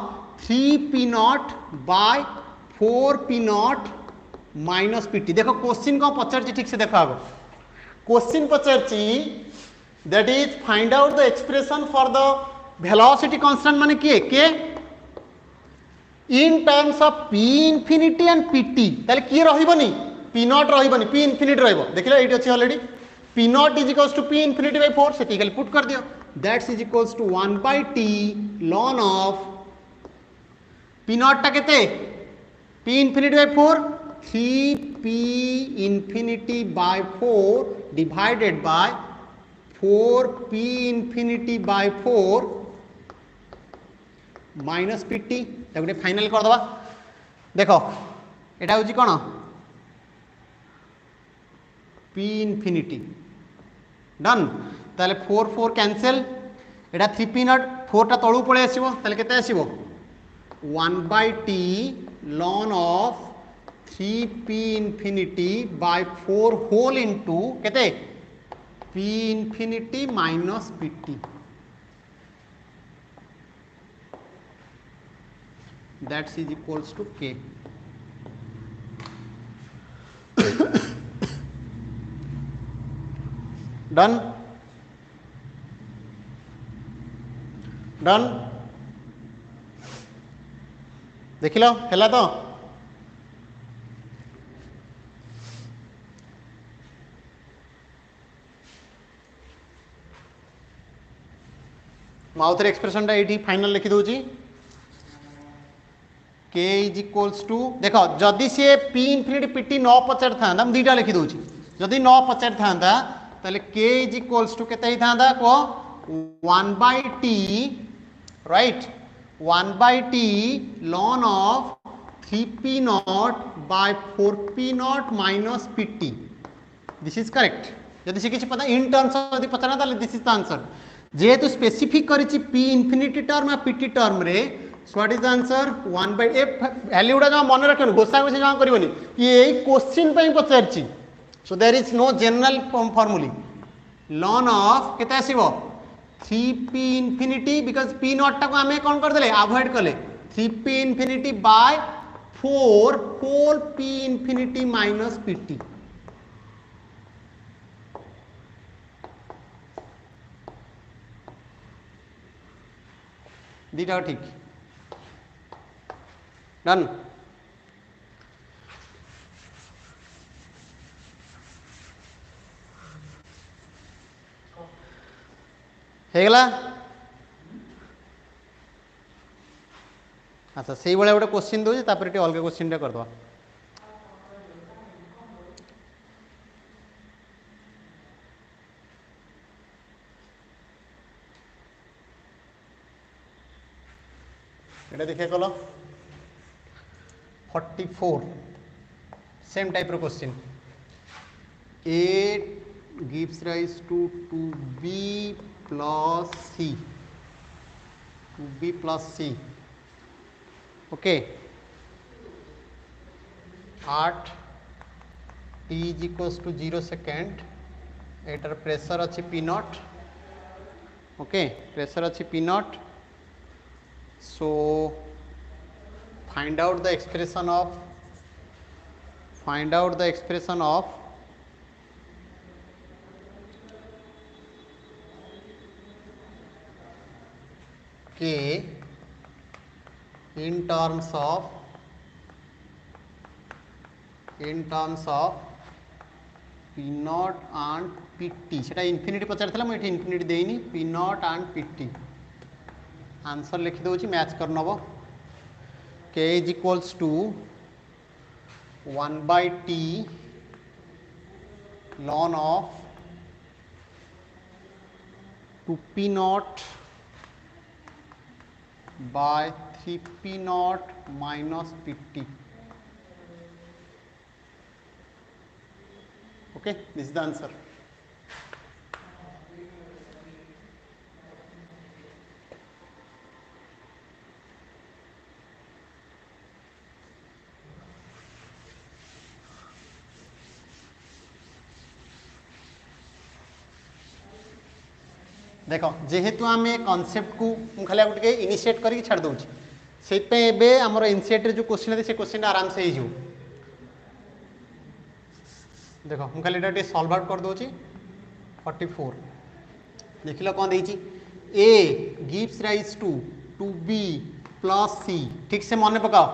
3p not by 4p not minus PT देखो क्वेश्चन को पचार ठीक से देखो आगो क्वेश्चन पचार that is find out the expression for the velocity constant माने किए के in terms of p infinity and pt ताले किए रहिबनी p नॉट रहिबनी p इंफिनिटी रहइबो देखिलो एटी अछि already p not is equals to p infinity by 4 सेटी खाली पुट कर दियो that's is equals to 1/t ln of p not ता केते p infinity by 4 3p infinity by 4 divided by 4p infinity by 4 minus pt ताको final कर दबा देखो एटा होची कोन p infinity डन ताले 4 4 कैंसिल एटा 3p नॉट 4 टा तळू पळे आसीबो ताले केते आसीबो 1/t ln of 3p infinity by 4 whole into केते p infinity minus pt that is equals to k done done देखिलो हैला तो माउथर एक्सप्रेशन ये फाइनल लिखी दूची k इज इक्वल्स टू देखो जदि सी p इंफिनिटी pt न पचार था दुईटा लिखी दूची जदि न पचार था ताले k इज इक्वल्स टू केते था को 1/t right 1/t ln of 3p not by 4p not minus pt this is correct जदि से किसी पता इन टर्म्स यदि पचारा ताले दिस इज द आंसर जेहेतु स्पेसिफिक करिछि p इंफिनिटी टर्म या pt टर्म रे so what is the answer 1/a value गुडा मन रखन घोषा घोषी जमा करबनी ये क्वेश्चन पई पचारछि so there is no general formula ln of केते आसीबो 3p infinity because p not टा को हमें कोन कर देले अवॉइड करले 3p infinity by 4 whole p infinity minus pt दीटा ठीक डन हेगला अच्छा से भाई गोटे क्वेश्चन दूसरी तापर ये अलग क्वेश्चन टे करदे देखिए कल 44 सेम टाइप रो question a gives rise to 2b plus c 2b plus c okay 8 t is equals to 0 second एटार प्रेशर अच्छी p नॉट ओके प्रेशर अच्छी p not so find out the expression of k in terms of p naught and pt सेटा infinity पचार थला मैं infinity देनी p naught and pt answer लिखी दूची मैच कर नब k is equals to 1/t ln of 2p not by 3p not minus pt okay this is the answer देख जेहेतु आम कनसेप्ट को खाली गोटे इनिशिएट करके छाड़ दूँ से आमर इनिशिएट जो क्वेश्चन से क्वेश्चन आराम से हो देख मुझे खाली सल्व आउट कर दूँ 44 देख लो कौन देती A gives rise to B plus C ठीक से मन पकाओ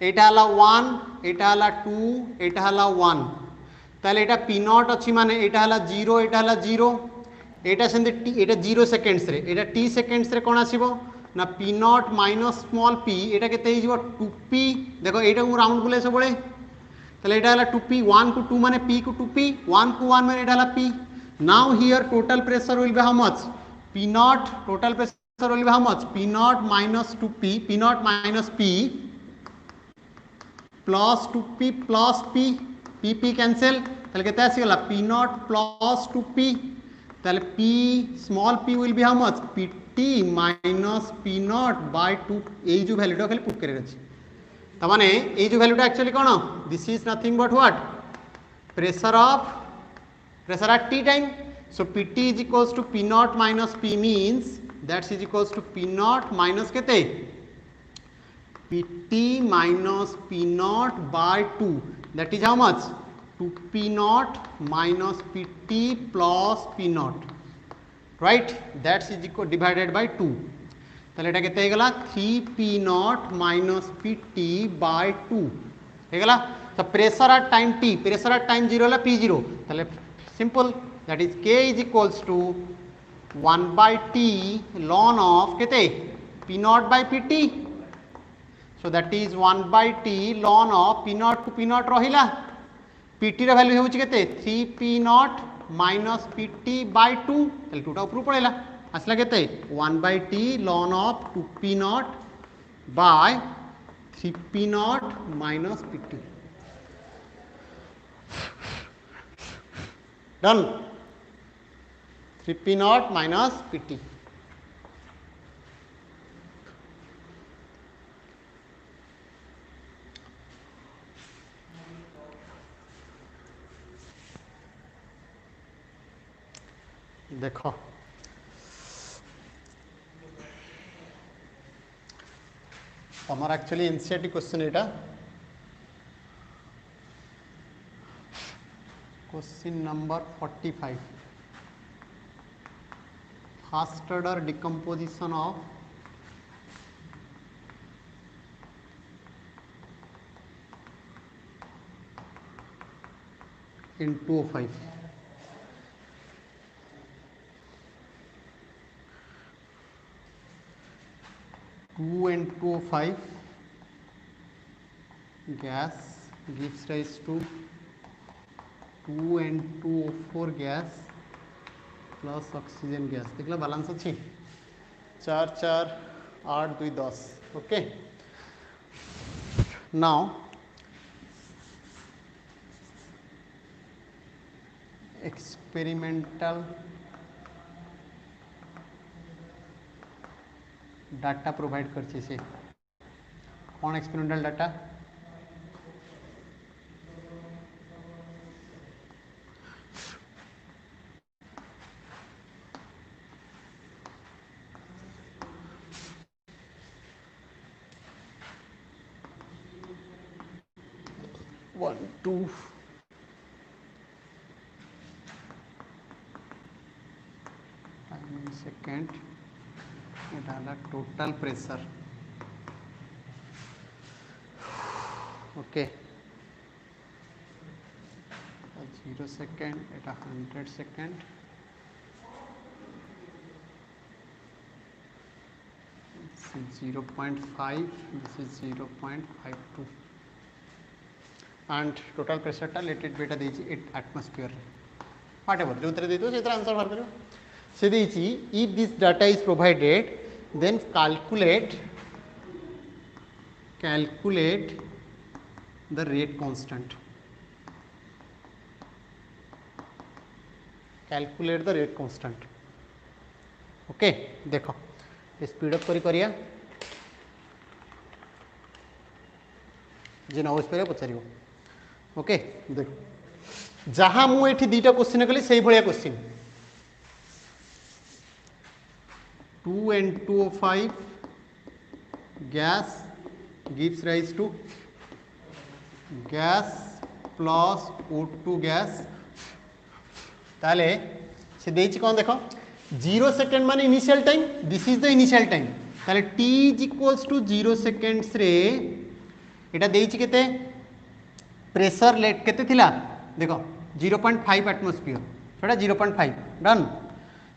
यहाँ 1 यहाँ 2 यहाँ 1 ताले यहाँ पी नॉट अच्छी माने यहाँ 0 यहाँ 0 यहाँ से 0 सेकेंड्स रे यहाँ टी सेकेंड्स रे कौन आसो ना P not minus small P यहाँ के 2p देखो यहाँ को राउंड बुले सब ताले यहाँ 2p 1 को 2 माने p को 2p 1 को 1 माने यहाँ p now here total pressure will be how much p naught total pressure will be how much p naught minus 2p p naught minus p plus 2p plus p p cancel ताले केते आसी गला p naught plus 2p ताले p small p will be how much pt minus p naught by 2 ए जो value टा खाली put करे अछि त माने ए जो वैल्यू टा actually cone this is nothing but what pressure at t time. So pt is equals to p naught minus p means that is equals to p naught minus kete pt minus p naught by 2 that is how much 2p naught minus pt plus p naught right that is equal divided by 2 ताले एटा केते हेगला 3p naught minus pt by 2 हेगला तो pressure at time t pressure at time 0 ला p0 ताले simple that is k is equals to 1 by t ln of kete p naught by pt so that is 1 by t ln of p naught to p naught रहिला pt ର value होउची केते 3p naught minus pt by 2 तले 2 टा ऊपर पळेला आसला केते 1 by t ln of 2p naught by 3p naught minus pt done 3p naught minus pt देखो हमारा actually NCERT question Etah question number 45 first order decomposition of in 205 2 and 205 gas gives rise to 2 and 204 gas plus oxygen gas देखला balance अच्छी 4 4 8 2 10 okay now experimental data provide करछि से कौन experimental data one two second total pressure okay 0 second Etah 100 second this is 0.5 this is 0.52 and total pressure टा let it be एटा देछि atmosphere whatever जो तरे देतो सेतर आंसर बाहर करियो से देछि if this data is provided then calculate the rate constant okay देखो स्पीड अप करिया जे नौ स्पीड पचारियो ओके देख जहाँ मुझे दीटा क्वेश्चन कली से भाया question 2N2O5 gas gives rise to gas plus O2 gas ताले से देछि कोन देखो 0 सेकंड माने initial time this is the initial time ताले t इज टू 0 सेकंड्स रे एटा देछि केते प्रेशर लेट केते थिला देखो 0.5 एटमॉस्फेयर सेटा 0.5 डन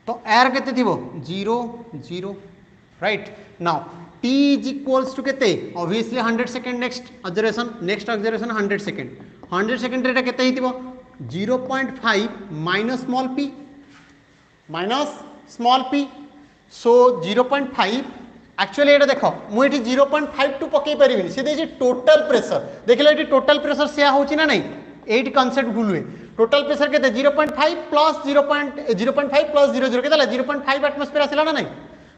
तो एयर केते थिबो 0 0 right now t is equals to केते obviously 100 second next observation 100 second 100 second रे एटा केते हिथिबो 0.5 minus small p so 0.5 actually एटा देखो मु एठी 0.5 टू पकई परिबिनी से देछि टोटल प्रेशर देखिलो एठी टोटल प्रेशर से होछि ना नहीं एठी कांसेप्ट भूल हुए टोटल प्रेशर केते 0.5 प्लस 0.5 प्लस 00 केते 0.5 एटमॉस्फेयर आसिला ना नहीं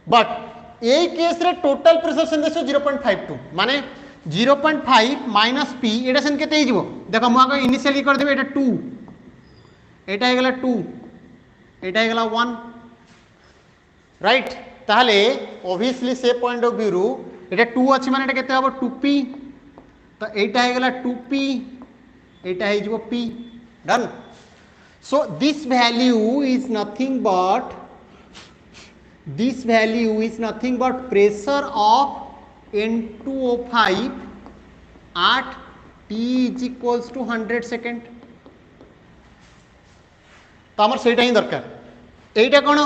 बट ए केस रे टोटल प्रेशर सेन देसो 0.52 माने 0.5 माइनस p एटा सेन केते हिजिवो देखो मु आगे इनिशियली कर देबे एटा 2 एटा हे गेला 2 एटा हे गेला 1 राइट ताहले ऑब्वियसली से पॉइंट ऑफ व्यू रु एटा 2 अछि माने एटा केते हबो 2p तो एटा हे गेला 2p एटा हे जिवो p done so this value is nothing but pressure of N2O5 at t is equals to 100 second तो आमर सेटा ही दरकार एटा कोन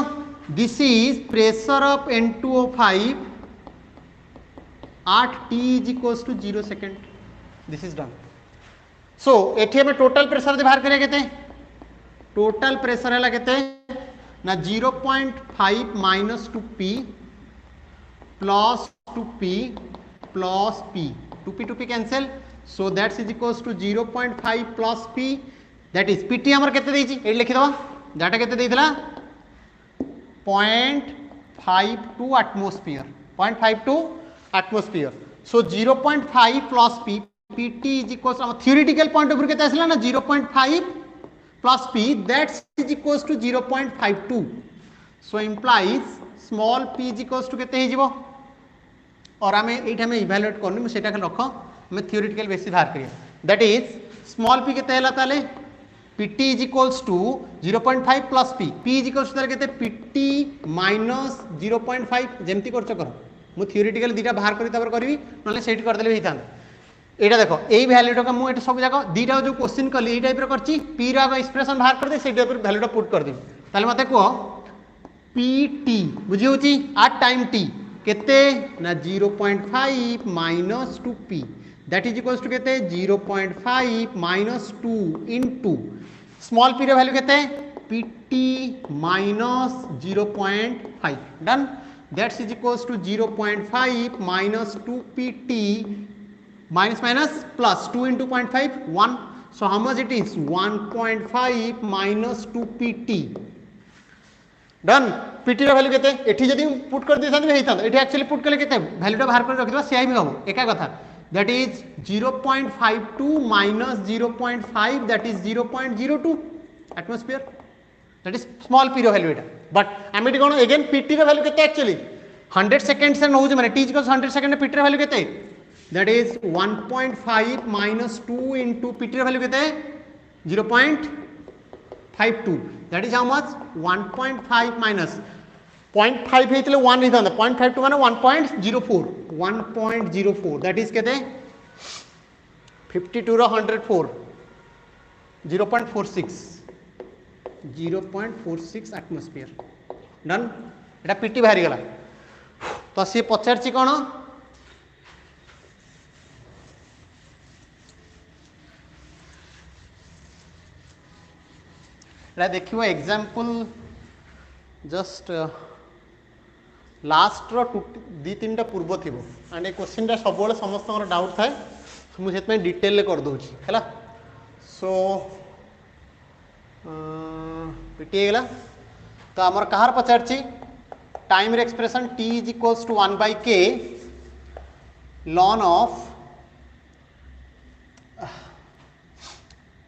this is pressure of N2O5 at t is equals to 0 second this is done so एठी हमें total pressure दे बाहर करिया केते टोटल प्रेशर हला केते ना 0.5 minus 2p plus 2p plus p 2p cancel so that is equals to 0.5 plus p that is pt हमर केते देछि एठी लिखि दबा डाटा केते देइतला 0.52 atmosphere so 0.5 plus p pt is equals to theoretical point of view केते आसला ना 0.5 plus p that is equals to 0.52 so implies small p is equals to केते हिजिवो और आम ये इवालुएट करनी मुझे रख आम थियोरिटिकल बेसिस बाहर करिया दैट इज स्मॉल पी केते हला ताले PT is equals to 0.5 plus P P is equals to केते पीटी माइनस 0.5 जेमती करछ कर मु थियोरिटिकल दीटा बाहर करी तबर करबी नले सेट कर देले हितान एटा देखो एई वैल्यूटा का मु एटा सब जगह दीटा जो क्वेश्चन करली एई टाइप रे करची पी रा एक्सप्रेशन बाहर कर दे सेटा पर वैल्यूटा पुट कर देबी ताले मते को पीटी बुझी होची एट टाइम टी केते ना 0.5 minus 2p that is equals to केते 0.5 माइनस 2 इनटू स्मॉल p रे वैल्यू केते pt minus 0.5 done that's is equals to 0.5 minus 2pt minus minus plus 2 into 0.5 1 so how much it is 1.5 minus 2pt done PT रो value केते एठी जदी put कर देथान बे हेतान एठी एक्चुअली पुट करले केते वैल्यूटा बाहर कर रखिबा सेही भी हबो एका कथा that is 0.52 minus 0.5 that is 0.02 atmosphere that is small P रो वैल्यू एटा बट हम एठी कोन अगेन पीटी रो वैल्यू केते एक्चुअली 100 सेकंड से नहु जे माने t इक्वल्स 100 सेकंड पीटी रो वैल्यू केते that is 1.5 minus 2 into PT रो वैल्यू केते 0.52 that is how much 1.5 minus 0.5 हेतले 1 हितांदा 0.52 माने 1.04 that is केते 52 रो 104 0.46 एटमॉस्फेयर डन एटा पीटी बाहरी गला तो सी पचारची कोन देखिए एग्जाम्पल जस्ट लास्ट रो 2-3टा पूर्व थी एंड ए क्वेश्चन सब समस्त डाउट थाए मुझे डिटेल कर दूसरी है सो पीटीगला तो आमर कहार पचारची time expression t is equals to 1/k ln of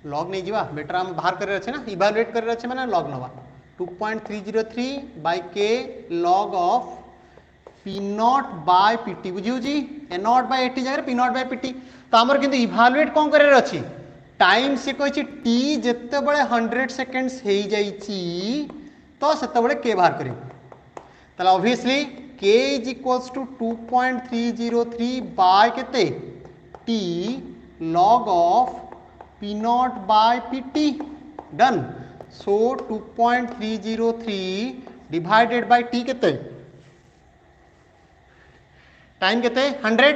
log नहीं जीवा बेटर हम बाहर कर अच्छे ना इवैल्यूएट कर अच्छे माने लॉग नवा 2.303 by k log of P not by PT बुझी ए नॉट बाय एटी जगह पी नॉट बाय पीटी तो आमर किंतु इभालुएट कौन करार अच्छी टाइम से कही टी जिते बड़े 100 सेकेंड्स हो जाइए तो से के बाहर कर obviously k is equals to 2.303 by केते T log of P not by Pt done so 2.303 divided by T केते टाइम केते 100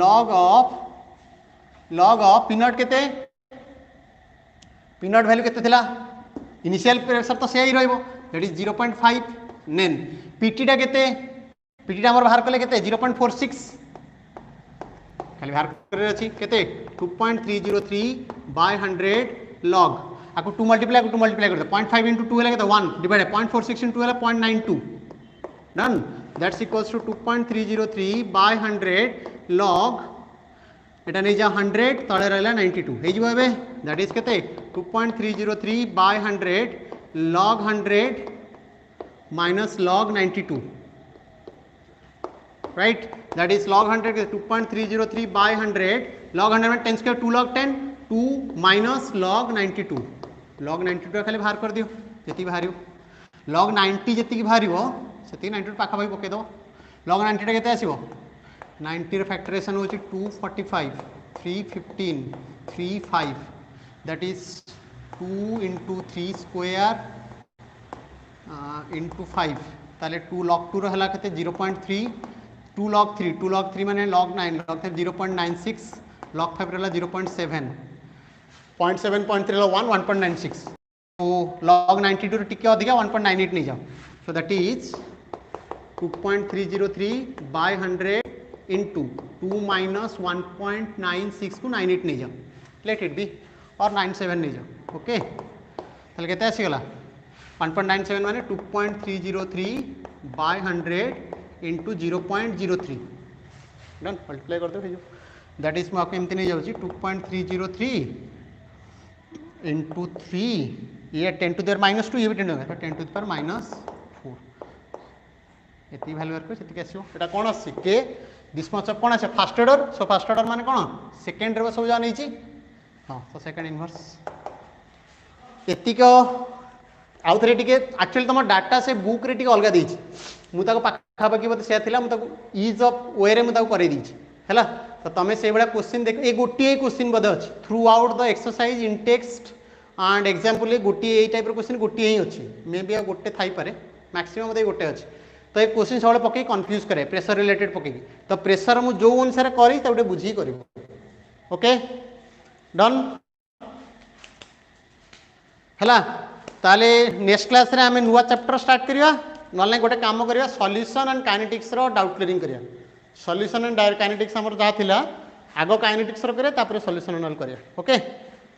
log ऑफ पी नॉट केते पी नॉट वैल्यू केते थिला इनिशियल प्रेशर तो से ही रहइबो दैट इज 0.5 नेन पीटी टा केते पीटी टा हमर बाहर कले केते 0.46 खाली बाहर करे अछि केते 2.303 बाय 100 log आको 2 मल्टीप्लाई कर दे 0.5 into 2 हला केते 1 डिवाइड 0.46 into 2 हला 0.92 done that's equals to 2.303 by 100 log एटा नहीं जा 100 तळे रहला 92 हे जिवो एबे दैट इज केते 2.303 by 100 log 100 minus log 92 right that is log 100 is 2.303 by 100 log 100 में 10 square 2 log 10 2 minus log 92 log 92 खाली बाहर कर दियो जति बाहरियो log 90 जति बाहरियो सेति 92 पाखा भाई पके दो log 90 टा केते आसीबो 90 ର फैक्टराइजेशन होची 245 315 35 that is 2 into 3 square into 5 ताले 2 log 2 रहला केते 0.3 2 log 3 माने log 9 log 3 0.96 log 5 रहला 0.7 0.7 0.3 रहला 1.96 तो log 92 रे टिके अधिका 1.98 नहीं जाओ सो that is 2.303 by 100 into 2 minus 1.96 को 98 नहीं जाओ लेट इट बी और 97 नहीं जाओ ओके ताले केते आसी गला 1.97 माने 2.303 by 100 into 0.03 डन मल्टीप्लाई कर दो दैट इज आपको एमती नहीं जाउची 2.303 into 3 ये 10 to the minus 2 ये भी 10 होगा तो 10 to the power minus 4 एती वैल्यू रखो सेति आसीबो एटा कोन आसी के दिस मच ऑफ कोन आसे first order so first order माने कोन सेकंड रे सब जा नहीं छी हां तो सेकंड इनवर्स एती को आउ थे टे एक्चुअली तुम डाटा से बुक रे टे अलग देछि मुझे पाखापाखि मत से इज ऑफ वे मुझे कर तो तुम से भाया क्वेश्चन देख ये गोटे क्वेश्चन बोधे अच्छी through out the exercise in text and example ये गोटे यही टाइप क्वेश्चन गोटे ही अच्छी मे बी गोटे थाईपे मैक्सिमम बोधे गोटे अच्छी तो ये क्वेश्चन सब पकई कन्फ्यूज करे प्रेशर रिलेटेड पकई तो प्रेशर मुझे जो अनुसार करी बुझी कर ओके डन है ताले नेक्स्ट क्लास रे आमे नुआ चैप्टर स्टार्ट करिया नले गोटे काम करिया सॉल्यूशन एंड काइनेटिक्स रो डाउट क्लियरिंग करिया सॉल्यूशन एंड काइनेटिक्स हमर जा थिला आगो काइनेटिक्स रो करे तापर सॉल्यूशन एंड करिया ओके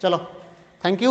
चलो थैंक यू।